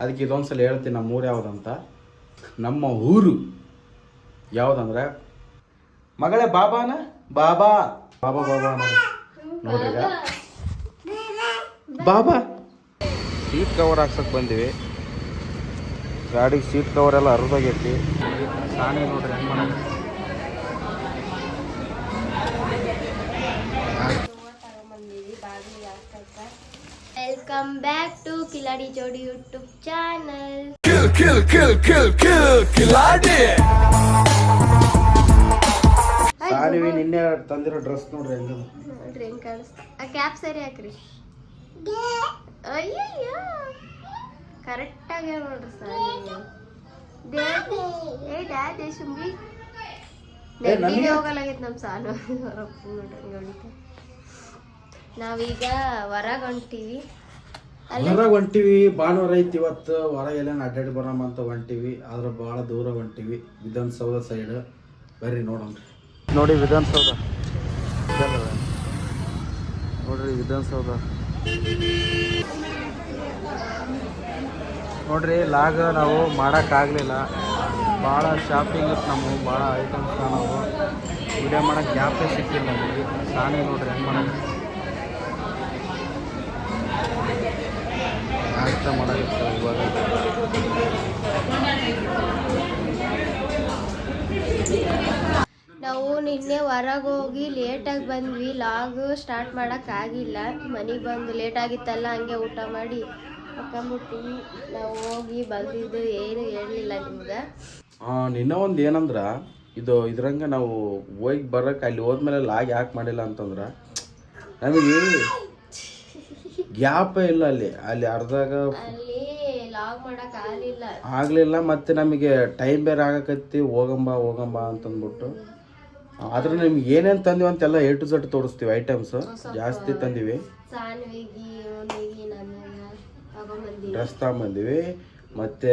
ಅದಕ್ಕೆ ಇದೊಂದ್ಸಲ ಹೇಳ್ತೀನಿ ನಮ್ಮ ಊರು ಯಾವುದಂತ. ನಮ್ಮ ಊರು ಯಾವುದಂದ್ರೆ ಮಗಳೇ ಬಾಬಾನ ಬಾಬಾ ಬಾಬಾ ಬಾಬಾ ನೋಡ್ರಿ ಈಗ ಬಾಬಾ. ಸೀಟ್ ಕವರ್ ಹಾಕ್ಸಕ್ಕೆ ಬಂದಿವಿ. ಗಾಡಿಗೆ ಸೀಟ್ ಕವರ್ ಎಲ್ಲ ಹರಿದೋಗೈತಿ. ನಾನೇ ನೋಡ್ರಿ ಹೆಂಗೆ ಮಾಡೋದು. ವೆಲ್ಕಮ್ ಬ್ಯಾಕ್ ಟು ಕಿಲಾಡಿ ಜೋಡಿ ಯೂಟ್ಯೂಬ್ ಚಾನಲ್. ಸಾನಿವಿ ನಿನ್ನೆ ತಂದಿರೋ ಡ್ರೆಸ್ ನೋಡ್ರಿ ಹೆಂಗ ನೋಡ್ರಿ ಹೆಂಗ್ ಕಾಣಿಸ್ತಾ. ಆ ಕ್ಯಾಪ್ ಸರಿ ಹಾಕ್ರಿ. ಅಯ್ಯಯ್ಯೋ ಕರೆಕ್ಟ್ ಆಗಿ ನೋಡ್ರಿ ಸಾನಿವಿ. ದೇಶುಂಬಿ ನೆಟ್ಟಿಗೆ ಹೋಗಲಾಗಿತ್ತು ನಮ್ಮ ಸಾಲು. ನಾವೀಗ ಹೊರಗೆ ಹೊಂಟಿವಿ. ಭಾನುವಾರ ಐತಿ ಇವತ್ತು. ಹೊರಗೆಲ್ಲ ಅಡ್ಡಾಡಿ ಬರಮ್ಮ ಅಂತ ಹೊಂಟಿವಿ. ಆದ್ರೆ ಭಾಳ ದೂರ ಹೊಂಟಿವಿ. ವಿಧಾನಸೌಧ ಸೈಡ್ ಬರ್ರಿ ನೋಡೋಣ್ರಿ. ನೋಡಿ ವಿಧಾನಸೌಧ ನೋಡ್ರಿ. ವಿಧಾನಸೌಧ ನೋಡ್ರಿ. ಲಾಗ ನಾವು ಮಾಡೋಕ್ಕಾಗಲಿಲ್ಲ. ಭಾಳ ಶಾಪಿಂಗ್ ಇತ್ತು. ನಮ್ಮ ಭಾಳ ಐಟಮ್ಸ್ನ ನಾವು ವಿಡಿಯೋ ಮಾಡೋಕ್ಕೆ ಗ್ಯಾಪೇ ಸಿಕ್ಕಿಲ್ಲ ನಮಗೆ. ಸಾನೇ ನೋಡ್ರಿ ಹೆಂಗೆ ಮಾಡೋದು. ನಾಷ್ಟ ಮಾಡೋದಿತ್ತು ಇವಾಗ. ನಾವು ನಿನ್ನೆ ಹೊರಗೆ ಹೋಗಿ ಲೇಟಾಗಿ ಬಂದ್ವಿ. ಲಾಗ್ ಸ್ಟಾರ್ಟ್ ಮಾಡೋಕ್ಕಾಗಿಲ್ಲ. ಮನೆಗೆ ಬಂದು ಲೇಟ್ ಆಗಿತ್ತಲ್ಲ, ಹಂಗೆ ಊಟ ಮಾಡಿ ಹಾಕೊಂಬಿಟ್ಟಿವಿ. ನಾವು ಹೋಗಿ ಬಂದಿದ್ದು ಏನು ಹೇಳಲಿಲ್ಲ ನಿಮ್ಗೆ. ನಿನ್ನ ಒಂದು ಏನಂದ್ರೆ ಇದ್ರಂಗೆ ನಾವು ಹೋಗಿ ಬರೋಕ್ಕೆ ಅಲ್ಲಿ ಹೋದ್ಮೇಲೆ ಲಾಗ್ ಯಾಕೆ ಮಾಡಿಲ್ಲ ಅಂತಂದ್ರೆ ನಮಗೆ ಗ್ಯಾಪೇ ಇಲ್ಲ. ಅಲ್ಲಿ ಅರ್ಧಾಗ ಅಲ್ಲಿ ಲಾಗ್ ಆಗಲಿಲ್ಲ. ಮತ್ತು ನಮಗೆ ಟೈಮ್ ಬೇರೆ ಆಗಕತ್ತಿ. ಹೋಗಂಬ ಅಂತಂದ್ಬಿಟ್ಟು. ಆದ್ರೆ ನಿಮ್ಗೆ ಏನೇನು ತಂದಿವಿ ಅಂತೆಲ್ಲ A to Z ತೋರಿಸ್ತೀವಿ. ಐಟಮ್ಸ್ ಜಾಸ್ತಿ ತಂದಿವಿ. ಡ್ರೆಸ್ ತಗೊಂಬಂದಿವಿ. ಮತ್ತು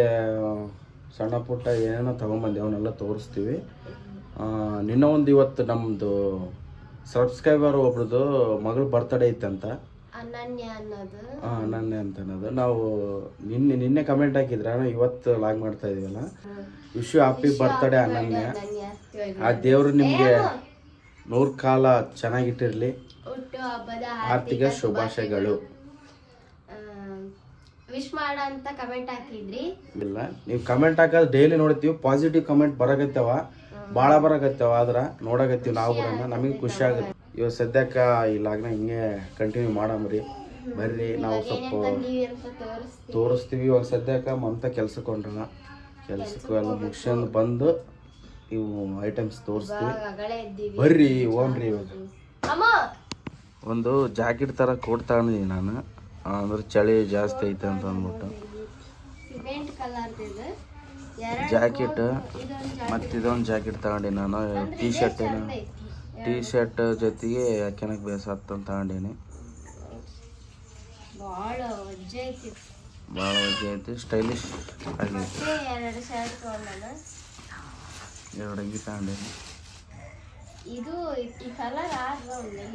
ಸಣ್ಣ ಪುಟ್ಟ ಏನೇನೋ ತೊಗೊಂಬಂದಿ ಅವನ್ನೆಲ್ಲ ತೋರಿಸ್ತೀವಿ. ನಿನ್ನ ಒಂದು ಇವತ್ತು ನಮ್ಮದು ಸಬ್ಸ್ಕ್ರೈಬರ್ ಒಬ್ರದ್ದು ಮಗಳ ಬರ್ತಡೇ ಇತ್ತಂತ. ಅನನ್ಯ ಅಂತ ಅನ್ನೋದು. ನಾವು ನಿನ್ನೆ ಕಮೆಂಟ್ ಹಾಕಿದ್ರೆ ಇವತ್ತು ಲಾಗ್ ಮಾಡ್ತಾ ಇದೀವಲ್ಲ. ವಿಶ್ ಯು ಹ್ಯಾಪಿ ಬರ್ತಡೇ ಅನನ್ಯ. ಆ ದೇವರು ನಿಮಗೆ 100 ಕಾಲ ಚೆನ್ನಾಗಿಟ್ಟಿರಲಿ. ಆರ್ಥಿಕ ಶುಭಾಶಯಗಳು. ವಿಶ್ ಮಾಡ ಅಂತ ಕಮೆಂಟ್ ಹಾಕಿದ್ರಿ. ಇಲ್ಲ, ನೀವು ಕಮೆಂಟ್ ಹಾಕೋದು ಡೈಲಿ ನೋಡ್ತೀವಿ. ಪಾಸಿಟಿವ್ ಕಮೆಂಟ್ ಬರಕತ್ತವ, ಭಾಳ ಬರಕತ್ತವ. ಆದ್ರೆ ನೋಡಕತ್ತೀವಿ ನಾವು ಕೂಡ. ನಮಗೆ ಖುಷಿ ಆಗುತ್ತೆ. ಇವಾಗ ಸದ್ಯಕ್ಕೆ ಈ ಲಾಗ್ನ ಹಿಂಗೆ ಕಂಟಿನ್ಯೂ ಮಾಡಮ್ರಿ. ಬರ್ರಿ ನಾವು ಸ್ವಲ್ಪ ತೋರಿಸ್ತೀವಿ. ಇವಾಗ ಸದ್ಯಕ್ಕೆ ಮಮತಾ ಕೆಲ್ಸಕ್ಕೆ ಹೊಂಟಳ. ಕೆಲ್ಸಕ್ಕೆ ಎಲ್ಲ ಮುಗಿಸ್ಕೊಂಡು ಬಂದು ಇವು ಐಟಮ್ಸ್ ತೋರಿಸ್ತೀವಿ. ಬರ್ರಿ ಹೋಗ್ರಿ. ಇವಾಗ ಒಂದು ಜಾಕೆಟ್ ಥರ ಕೋಟ್ ತಗೊಂಡಿದ್ದೀನಿ ನಾನು. ಅಂದ್ರೆ ಚಳಿ ಜಾಸ್ತಿ ಐತೆ ಅಂತ ಅಂದ್ಬಿಟ್ಟು ಜಾಕೆಟ್. ಮತ್ತು ಇದೊಂದು ಜಾಕೆಟ್ ತಗೊಂಡಿನಿ ನಾನು. ಟೀ ಶರ್ಟ್ ಜೊತೆಗೆ ಹಾಕ್ಯನಕ್ಕೆ ಬೇಸತ್ತಂತ ತಗೊಂಡೀನಿ. ಭಾಳ ವಜ್ಜೆ ಐತಿ. ಸ್ಟೈಲಿಶ್ ಆಗೈತಿ. 2 ಅಂಗಿ ತಗೊಂಡೀನಿ. ಇದು ಈ ಕಲರ್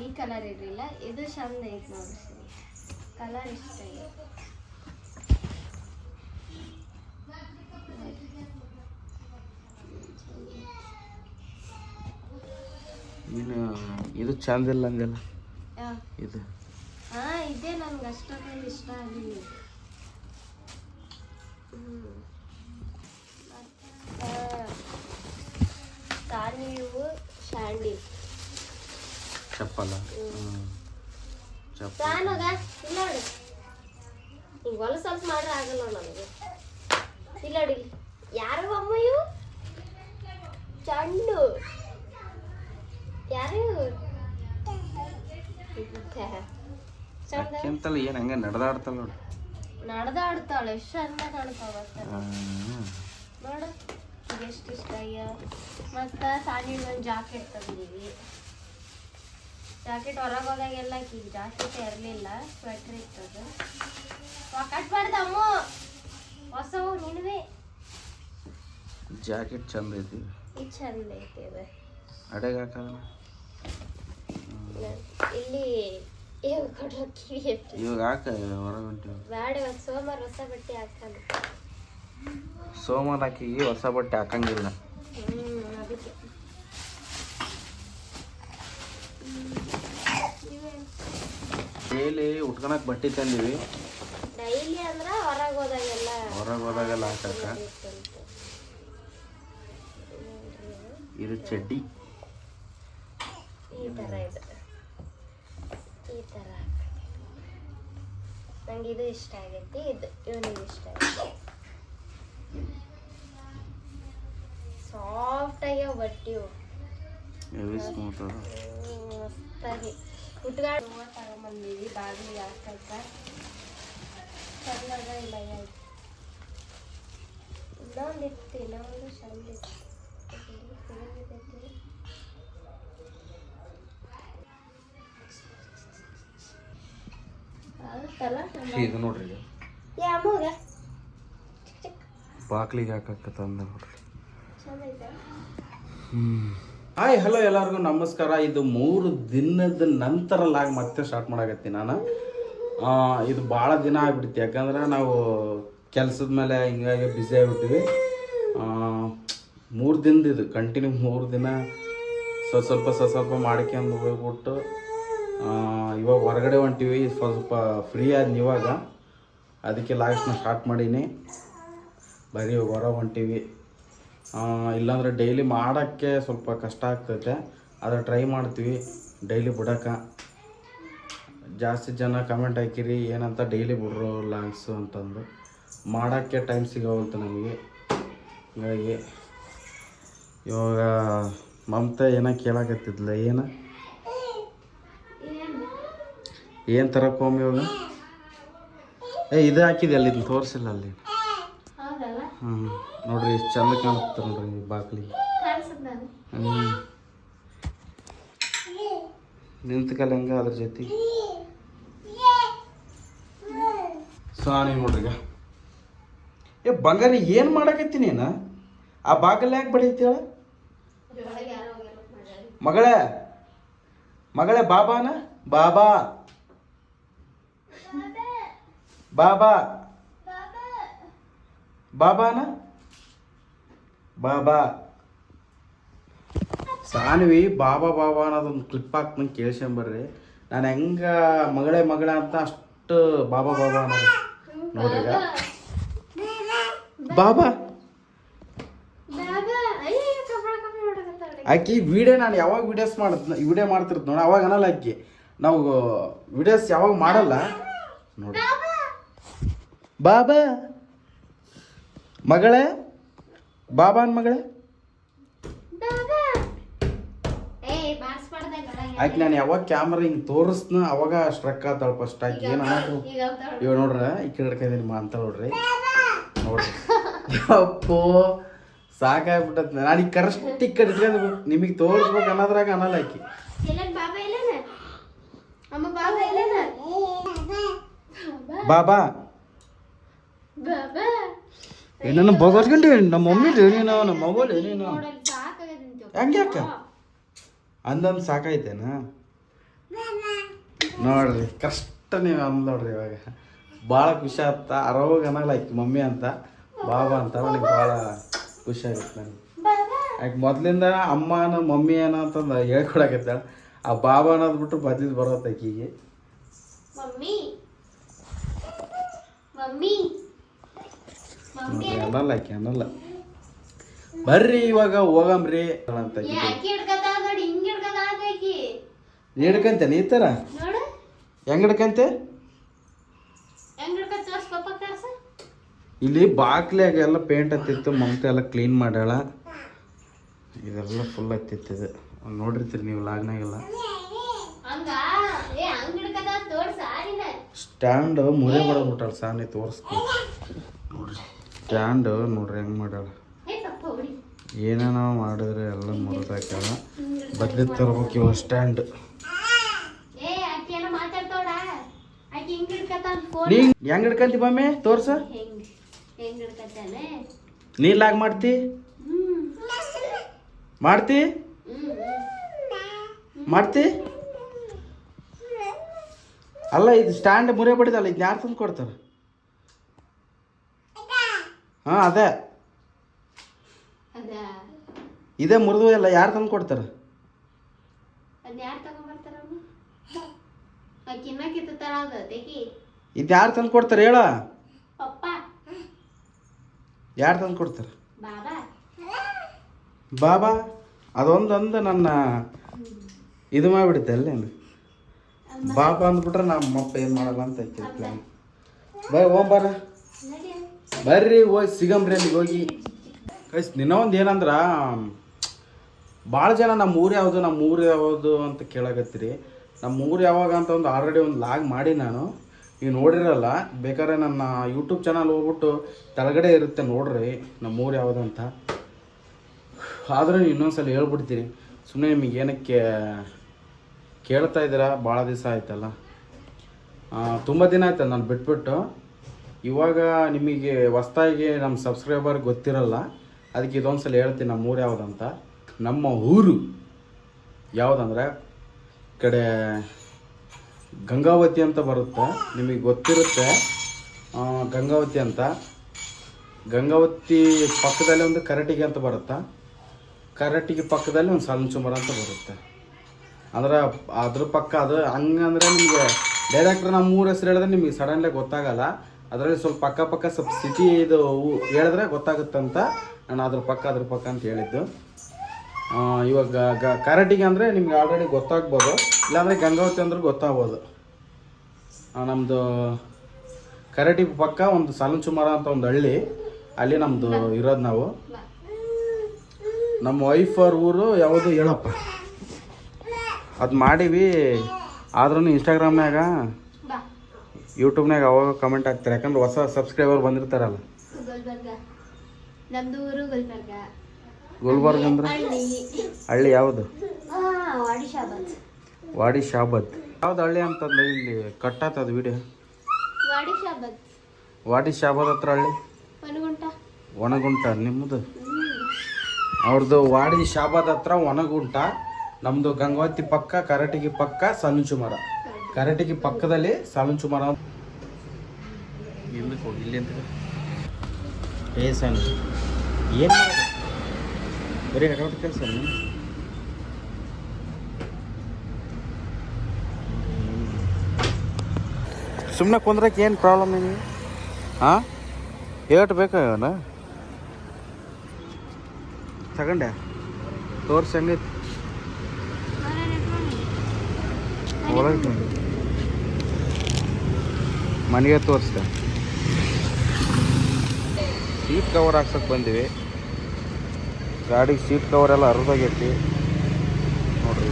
ಈ ಕಲರ್ ಇರಲಿಲ್ಲ. ಇದು ಚಂದ ಐತಿ ನೋಡ್ರಿ. ಕಲರ್ ಇಷ್ಟ ಇದೆ. ಇದು ಚಂದ ಇಲ್ಲ ಅಂದೆಲ್ಲ. ಇದು ಇದೇ ನನ್ಗೆ ಅಷ್ಟೊಂದು ಇಷ್ಟ ಆಗಲಿಲ್ಲ. ಸಾನಿವು ಸ್ಯಾಂಡಿಲ್ ಚಪ್ಪಲ. ಸಾನೋಗ ಇಲ್ಲ ನೋಡಿ. ಹಿಂಗೆ ಹೊಲಸು ಸ್ವಲ್ಪ ಮಾಡ್ರೆ ಆಗಲ್ಲ ನನಗೆ. ಇಲ್ಲ ನೋಡಿ. ಯಾರು ಅಮ್ಮ ಇವು ಚಂಡು? ಯಾರು ಅಂತಲ್ಲ. ಏನು ಹಂಗೆ ನಡೆದಾಡ್ತಾಳೆ ನೋಡಿ. ನಡೆದಾಡ್ತಾಳೆ. ಎಷ್ಟು ಚಂದ ಕಾಣ್ತಾವ ನೋಡು. ಎಷ್ಟು ಇಷ್ಟ ಅಯ್ಯ. ಮತ್ತು ಸಾನಿಲ್ ಒಂದು ಜಾಕೆಟ್ ತಂದೀವಿ. ಜಾಕೆಟ್ ಹೊರಗೆ ಹೋದಾಗೆಲ್ಲ ಈಗ ಜಾಕೆಟ್ ಇರಲಿಲ್ಲ, ಸ್ವೆಟ್ರ್ ಇರ್ತದೆ. ಕಟ್ ಮಾಡ್ದಮ್ಮ ಹೊಸವು ನಿನ್ವೆ. ಜಾಕೆಟ್ ಚಂದ ಐತಿ. ಇದು ಚಂದ ಐತಿ. ಅದು ಅಡೆಗೆ ಹಾಕಲ್ಲ. ಇಲ್ಲಿ ಇವಾಗ ಹಾಕ ಹೊರಗೆ ಹೊಂಟಿವಿ. ಬ್ಯಾಡ ಇವತ್ತು ಸೋಮವಾರ ಹೊಸ ಬಟ್ಟೆ ಹಾಕಲ್ಲ. ಸೋಮವಾರ ಹಾಕಿ ಹೊಸ ಬಟ್ಟೆ ಹಾಕಂಗಿಲ್ಲ. ಅದಕ್ಕೆ ಡೈಲಿ ಉಟ್ಕೊಳಕ್ ಬಟ್ಟೆ ತಂದಿವಿ. ಡೈಲಿ ಅಂದ್ರ ಹೊರಗೆ ಹೋದಾಗೆಲ್ಲ ಹಾಕಕ್ಕ. ಇದು ಚಡ್ಡಿ ಈ ತರ ನಂಗೆ ಇದು ಇಷ್ಟ ಆಗೈತಿ. ಇದು ಇವನಿಗೆ ಇಷ್ಟ ಆಗೈತಿ. ಸಾಫ್ಟ್ ಆಗ್ಯಾವ ಬಟ್ಟಿವು, ಸ್ಮೂತ್ ಅದ. ಮಸ್ತಾಗಿ ಉಟ್ಗಾಡ್ ತಗೊಂಬಂದಿವಿ ಬಾಗಿಲಿಗೆ ಹಾಕಕ್ಕ. ಕಲ್ಲದ ಇಲ್ಲ ಆಯ್ತು. ಇನ್ನೊಂದಿತ್ತು, ಇನ್ನೊಂದು ಚಂದಿತ್ತು. ಇದು ನೋಡ್ರಿ, ಇದು ಬಾಕ್ಲಿಗೆ ಹಾಕಕ್ಕ ತಂದ ನೋಡ್ರಿ. ಹಾಯ್ ಹಲೋ ಎಲ್ಲರಿಗೂ ನಮಸ್ಕಾರ. ಇದು 3 ದಿನದ ನಂತರ ಲಾಗ್ ಮತ್ತೆ ಸ್ಟಾರ್ಟ್ ಮಾಡಾಕತ್ತೀನಿ ನಾನು. ಇದು ಭಾಳ ದಿನ ಆಗ್ಬಿಡ್ತಿ, ಯಾಕಂದ್ರೆ ನಾವು ಕೆಲಸದ ಮೇಲೆ ಹಿಂಗಾಗಿ ಬ್ಯುಸಿ ಆಗಿಬಿಟ್ಟಿವಿ. 3 ದಿನದ ಇದು ಕಂಟಿನ್ಯೂ 3 ದಿನ ಸ್ವಲ್ಪ ಮಾಡ್ಕೊಂಡು ಹೋಗ್ಬಿಟ್ಟು ಇವಾಗ ಹೊರಗಡೆ ಹೊಂಟಿವಿ. ಸ್ವಲ್ಪ ಫ್ರೀ ಆದ ಇವಾಗ, ಅದಕ್ಕೆ ಲಾಸ್ಟ್ನ ಸ್ಟಾರ್ಟ್ ಮಾಡೀನಿ. ಬರೀ ಹೊರ ಹೊಂಟಿವಿ. ಇಲ್ಲಾಂದ್ರೆ ಡೈಲಿ ಮಾಡೋಕ್ಕೆ ಸ್ವಲ್ಪ ಕಷ್ಟ ಆಗ್ತೈತೆ, ಆದರೆ ಟ್ರೈ ಮಾಡ್ತೀವಿ ಡೈಲಿ ಬಿಡೋಕೆ. ಜಾಸ್ತಿ ಜನ ಕಮೆಂಟ್ ಹಾಕಿರಿ ಏನಂತ ಡೈಲಿ ಬಿಡ್ರೋ ಲಾಗ್ಸು ಅಂತಂದು. ಮಾಡೋಕ್ಕೆ ಟೈಮ್ ಸಿಗೋಲ್ತು ನಮಗೆ. ಹೀಗಾಗಿ ಇವಾಗ ಮಮತಾ ಏನೋ ಕೇಳಾಕತ್ತಿದ್ಲ. ಏನು ತರಕೋಮ್ ಇವಾಗ? ಇದು ಹಾಕಿದೆ ಅಲ್ಲಿ, ಇದನ್ನ ತೋರಿಸಿಲ್ಲ ಅಲ್ಲಿ. ನೋಡ್ರಿ ಎಷ್ಟು ಚಂದ ಕಾಣುತ್ತೆ ನೋಡ್ರಿ ಬಾಕ್ಲಿಗೆ. ನಿಂತ್ಕಲ್ಲ ಹಂಗ ಅದ್ರ ಜೊತೆ ಸಾನಿ ನೋಡ್ರಿ. ಈಗ ಬಂಗಾರಿ ಏನು ಮಾಡಕತ್ತೀನಿ ನೀನು? ಆ ಬಾಗಿಲು ಯಾಕೆ ಬಡೀತೀಳ ಮಗಳೇ? ಬಾಬಾನ ಬಾಬಾ ಬಾಬಾ ಬಾಬಾನ ಬಾಬಾ ಸಾನ್ವಿ ಬಾಬಾ ಅನ್ನೋದೊಂದು ಕ್ಲಿಪ್ ಹಾಕ್ತಂಗೆ ಕೇಳ್ಸ್ಕೊಂಬರ್ರಿ. ನಾನು ಹೆಂಗ ಮಗಳ ಅಂತ ಅಷ್ಟು ಬಾಬಾ ಅನ್ನೋದು ನೋಡ್ರಿ. ಈಗ ಬಾಬಾ ಆಕಿ ವಿಡಿಯೋ, ನಾನು ಯಾವಾಗ ವಿಡಿಯೋ ಮಾಡ್ತಿರ್ತ ನೋಡಿ ಅವಾಗ ಅನ್ನಲ್ಲ ಆಕಿ. ನಾವು ವಿಡಿಯೋಸ್ ಯಾವಾಗ ಮಾಡಲ್ಲ ನೋಡಿ. ಬಾಬಾ ಮಗಳೇ, ಬಾಬಾನ್ ಮಗಳೇ ಆಕೆ. ನಾನು ಯಾವಾಗ ಕ್ಯಾಮ್ರಾ ಹಿಂಗೆ ತೋರಿಸ್ನ ಅವಾಗ ಸ್ಟ್ರಕ್ ಆಗ್ತಾಳೆ ಫಸ್ಟ್. ಆಕೆ ಏನು ಅನ್ನೋದು ಇವಾಗ ನೋಡ್ರಿ, ಈ ಕಡೆ ಕೈದೇನಿ ಅಂತ ನೋಡ್ರಿ. ಅಪ್ಪೋ ಸಾಕಾಗ್ಬಿಟ್ಟತ್. ನಾನು ಈಗ ಕರೆಕ್ಟ್ ಈ ಕಡೆ ಇಟ್ಕೊಂಡು ನಿಮಗೆ ತೋರಿಸ್ಬೇಕು ಅನ್ನೋದ್ರಾಗ ಅನ್ನಲ್ಲ ಆಕಿ. ಬಾಬಾ ಏನನ್ನ ಬಗರ್ಸ್ಕೊಂಡಿ ನಮ್ಮ ಮಮ್ಮಿ ನೀನು, ನಮ್ಮ ಮಗಳು ನೀನು ಹೆಂಗೆ ಅಕ್ಕ ಅಂದಂದು ಸಾಕಾಯ್ತೇನ ನೋಡ್ರಿ. ಕಷ್ಟ ನೀವು ಅಂದ್ ನೋಡ್ರಿ. ಇವಾಗ ಭಾಳ ಖುಷಿ ಆಗ್ತಾ. ಅರವಾಗ ಅನ್ನಲ್ಲ ಆಕಿ ಮಮ್ಮಿ ಅಂತ, ಬಾಬಾ ಅಂತ ನನಗೆ ಭಾಳ ಖುಷಿ ಆಗುತ್ತೆ ನನಗೆ. ಆಕೆ ಮೊದಲಿಂದ ಅಮ್ಮನ ಮಮ್ಮಿ ಏನೋ ಅಂತಂದು ಹೇಳ್ಕೊಡಕತ್ತಾಳ. ಆ ಬಾಬಾ ಅನ್ನೋದು ಬಿಟ್ಟು ಬದ್ಲಿದ್ದು ಬರೋತ್ತೆ ಆಕಿಗೆ. ಅನ್ನಲ್ಲ ಆಕೆ ಅನ್ನಲ್ಲ. ಬರ್ರಿ ಇವಾಗ ಹೋಗಮ್ರಿ ಅಂತ ಹಿಡ್ಕಂತೇನೆ ಈ ಥರ. ಹೆಂಗ್ ಹಿಡ್ಕಂತೆ? ಇಲ್ಲಿ ಬಾಕ್ಲಿಯಾಗ ಎಲ್ಲ ಪೇಂಟ್ ಹತ್ತಿತ್ತು, ಮಮತೆ ಎಲ್ಲ ಕ್ಲೀನ್ ಮಾಡ್ಯಾಳ. ಇದೆಲ್ಲ ಫುಲ್ ಹತ್ತಿತ್ತಿದೆ ನೋಡಿರ್ತೀರಿ ನೀವು ಲಾಗ್ನಾಗೆಲ್ಲ. ಸ್ಟ್ಯಾಂಡ್ ಮುರೇ ಬಡಬಿಟ್ಟಾಳ ಸಾನಿ, ತೋರಿಸ್ತೀನಿ ನೋಡ್ರಿ. ಸ್ಟ್ಯಾಂಡ್ ನೋಡ್ರಿ ಹೆಂಗೆ ಮಾಡ್ಯಾಳ. ಏನೇನೋ ಮಾಡಿದ್ರೆ ಎಲ್ಲ ಮುರಿದಾಕ್ಯಾಳ. ಬದ್ಲಿ ತರ್ಬೇಕು ಇವ ಸ್ಟ್ಯಾಂಡ್. ನೀ ಹೆಂಗ್ ಹಿಡ್ಕಂತಿ ಮಮ್ಮಿ ತೋರ್ಸ? ನೀ ಲಾಗ್ ಮಾಡ್ತಿ ಮಾಡ್ತಿ ಅಲ್ಲ ಇದು ಸ್ಟ್ಯಾಂಡ್ ಮುರಿಯ ಬಡಿದಲ್ಲ, ಇದು ಯಾರು ತಂದು ಕೊಡ್ತಾರೆ? ಹಾಂ ಅದೇ ಇದೇ ಮುರಿದು ಎಲ್ಲ ಯಾರು ತಂದು ಕೊಡ್ತಾರೆ? ಇದು ಯಾರು ತಂದು ಕೊಡ್ತಾರೆ ಹೇಳ? ಯಾರು ತಂದು ಕೊಡ್ತಾರೆ? ಬಾಬಾ ಅದೊಂದು ನನ್ನ ಇದು ಮಾಡಿಬಿಡುತ್ತೆ ಅಲ್ಲೇನು. ಬಾಬಾ ಅಂದ್ಬಿಟ್ರೆ ನಮ್ಮಪ್ಪ ಏನು ಮಾಡಲ್ಲ ಅಂತ ಐತಿ ಪ್ಲ್ಯಾನ್. ಬೈ ಹೋಗ್ಬಾರ ಬರ್ರಿ, ಹೋಗಿ ಸಿಗಂಬ್ರಿ ಅಲ್ಲಿಗೆ ಹೋಗಿ ಕೈಸ್. ಇನ್ನೊಂದು ಏನಂದ್ರೆ ಭಾಳ ಜನ ನಮ್ಮ ಊರು ಯಾವುದು ಅಂತ ಕೇಳಾಕತ್ತೀರಿ. ನಮ್ಮ ಊರು ಯಾವಾಗ ಅಂತ ಆಲ್ರೆಡಿ ಒಂದು ಲಾಗ್ ಮಾಡಿ ನಾನು, ನೀವು ನೋಡಿರಲ್ಲ. ಬೇಕಾದ್ರೆ ನನ್ನ ಯೂಟ್ಯೂಬ್ ಚಾನಲ್ ಹೋಗ್ಬಿಟ್ಟು ಕೆಳಗಡೆ ಇರುತ್ತೆ ನೋಡ್ರಿ ನಮ್ಮ ಊರು ಯಾವುದು ಅಂತ. ಆದರೂ ಇನ್ನೊಂದ್ಸಲ ಹೇಳ್ಬಿಡ್ತೀನಿ, ಸುಮ್ಮನೆ ನಿಮಗೆ ಏನಕ್ಕೆ ಕೇಳ್ತಾ ಇದ್ದೀರಾ? ಭಾಳ ದಿವಸ ಆಯ್ತಲ್ಲ, ತುಂಬ ದಿನ ಆಯ್ತಲ್ಲ ನಾನು ಬಿಟ್ಬಿಟ್ಟು. ಇವಾಗ ನಿಮಗೆ ಹೊಸ್ದಾಗಿ ನಮ್ಮ ಸಬ್ಸ್ಕ್ರೈಬರ್ ಗೊತ್ತಿರಲ್ಲ, ಅದಕ್ಕೆ ಇದೊಂದು ಸಲ ಹೇಳ್ತೀನಿ ನಮ್ಮ ಊರು ಯಾವುದಂತ. ನಮ್ಮ ಊರು ಯಾವುದಂದ್ರೆ ಕಡೆ ಗಂಗಾವತಿ ಅಂತ ಬರುತ್ತೆ, ನಿಮಗೆ ಗೊತ್ತಿರುತ್ತೆ ಗಂಗಾವತಿ ಅಂತ. ಗಂಗಾವತಿ ಪಕ್ಕದಲ್ಲಿ ಒಂದು ಕರಟಿಗೆ ಅಂತ ಬರುತ್ತೆ, ಕರಟಿಗೆ ಪಕ್ಕದಲ್ಲಿ ಒಂದು ಸಲಂಚುಮರ ಅಂತ ಬರುತ್ತೆ. ಅಂದ್ರೆ ಅದ್ರ ಪಕ್ಕ ಅದು ಹಂಗಂದ್ರೆ ನಿಮಗೆ ಡೈರೆಕ್ಟ್ರ್ ನಮ್ಮ ಊರ ಹೆಸರು ಹೇಳಿದ್ರೆ ನಿಮಗೆ ಸಡನ್ಲಿ ಗೊತ್ತಾಗಲ್ಲ. ಅದರಲ್ಲಿ ಸ್ವಲ್ಪ ಪಕ್ಕ ಸ್ವಲ್ಪ ಸಿಟಿ ಇದು ಹೇಳಿದ್ರೆ ಗೊತ್ತಾಗುತ್ತಂತ ನಾನು ಅದ್ರ ಪಕ್ಕ ಅಂತ ಹೇಳಿದ್ದು. ಇವಾಗ ಕರಟಿಗೆ ಅಂದರೆ ನಿಮ್ಗೆ ಆಲ್ರೆಡಿ ಗೊತ್ತಾಗ್ಬೋದು, ಇಲ್ಲಾಂದರೆ ಗಂಗಾವತಿ ಅಂದ್ರೆ ಗೊತ್ತಾಗ್ಬೋದು. ನಮ್ಮದು ಕರಟಿ ಪಕ್ಕ ಒಂದು ಸಲಂಚುಮರ ಅಂತ ಒಂದು ಹಳ್ಳಿ, ಅಲ್ಲಿ ನಮ್ಮದು ಇರೋದು ನಾವು. ನಮ್ಮ ವೈಫ್ ಅವ್ರ ಊರು ಯಾವುದು ಹೇಳಪ್ಪ, ಅದು ಮಾಡೀವಿ. ಆದ್ರೂ ಇನ್ಸ್ಟಾಗ್ರಾಮ್ನಾಗ ಯೂಟ್ಯೂಬ್ನಾಗ ಅವಾಗ ಕಮೆಂಟ್ ಆಗ್ತಾರೆ, ಯಾಕಂದ್ರೆ ಹೊಸ ಸಬ್ಸ್ಕ್ರೈಬರ್ ಬಂದಿರ್ತಾರಲ್ಲ. ಗುಲ್ಬರ್ಗ ಅಂದ್ರೆ ಹಳ್ಳಿ ಯಾವುದು? ವಾಡಿ ಶಾಬದ್. ಯಾವ್ದು ಹಳ್ಳಿ ಅಂತಂದ್ರೆ ಇಲ್ಲಿ ಕಟ್ಟಾತದ ವಿಡಿಯೋ. ವಾಡಿ ಶಾಬದ್ ಹತ್ರ ಹಳ್ಳಿ ಒಣಗುಂಟ ನಿಮ್ಮದು. ಅವ್ರದ್ದು ವಾಡಿ ಶಾಬಾದ್ ಹತ್ರ ಒಣಗುಂಟ, ನಮ್ಮದು ಗಂಗಾವತಿ ಪಕ್ಕ, ಕರಟಿಗೆ ಪಕ್ಕ ಸಲಂಚುಮರ. ಕರಟಿಗೆ ಪಕ್ಕದಲ್ಲಿ ಸಲಂಚುಮರ. ಇಲ್ಲಿ ಹೋಗಿ ಇಲ್ಲಿ ಅಂತ ಟೇಸನ್ ಏನು ಬರೀ ಹರವತ್ತು ಕೆಲಸ. ಸುಮ್ಮನೆ ಕುಂದ್ರಕ್ಕೆ ಏನು ಪ್ರಾಬ್ಲಮ್ ನಿಮಗೆ? ಹಾಂ ಏಟು ಬೇಕಾಗಣ ತಗೊಂಡೆ ತೋರ್ಸಿ ಹಂಗೈತಿ ಒಳಗೆ ಮನೆಗೆ ತೋರಿಸ್ದೆ. ಸೀಟ್ ಕವರ್ ಹಾಕ್ಸಕ್ಕೆ ಬಂದೀವಿ. ಗಾಡಿಗೆ ಸೀಟ್ ಕವರ್ ಎಲ್ಲ ಹರಿದೋಗೈತಿ ನೋಡ್ರಿ.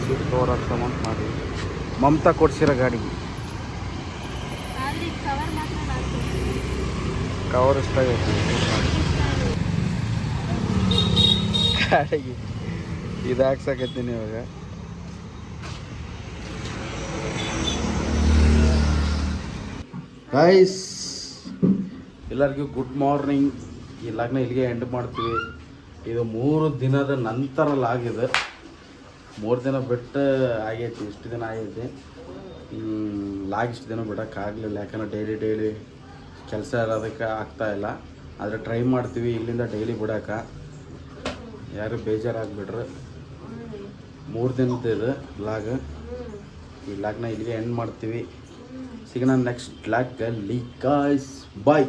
ಸೀಟ್ ಕವರ್ ಹಾಕ್ಸಮಂತ ಮಾಡಿ ಮಮತಾ ಕೊಡ್ಸಿರೋ ಗಾಡಿಗೆ ಕವರ್ ಇಷ್ಟ ಆಗೈತಿ ಗಾಡಿಗೆ. ಇದು ಹಾಕ್ಸಕತ್ತೀನಿ ಇವಾಗ. ಗೈಸ್ ಎಲ್ಲರಿಗೂ ಗುಡ್ ಮಾರ್ನಿಂಗ್. ಈ ಲಾಗ್ನ ಇಲ್ಲಿಗೆ ಎಂಡ್ ಮಾಡ್ತೀವಿ. ಇದು 3 ದಿನದ ನಂತರ ಲಾಗಿದೆ. 3 ದಿನ ಬಿಟ್ಟು ಆಗೈತಿ, ಇಷ್ಟು ದಿನ ಆಗೈತಿ ಲಾಗ್. ಇಷ್ಟು ದಿನ ಬಿಡೋಕ್ಕಾಗಲಿಲ್ಲ, ಯಾಕಂದ್ರೆ ಡೈಲಿ ಕೆಲಸ ಇರೋದಕ್ಕೆ ಆಗ್ತಾಯಿಲ್ಲ. ಆದರೆ ಟ್ರೈ ಮಾಡ್ತೀವಿ ಇಲ್ಲಿಂದ ಡೈಲಿ ಬಿಡೋಕೆ. ಯಾರು ಬೇಜಾರಾಗ್ಬಿಟ್ರೆ 3 ದಿನದ ಇದು ಲಾಗ್. ಈ ಲಾಗ್ನ ಇಲ್ಲಿಗೆ ಎಂಡ್ ಮಾಡ್ತೀವಿ. ಸಿಗೋಣ ನೆಕ್ಸ್ಟ್ ಲಾಗಲ್ಲಿ. ಗಾಯ್ಸ್ ಬಾಯ್.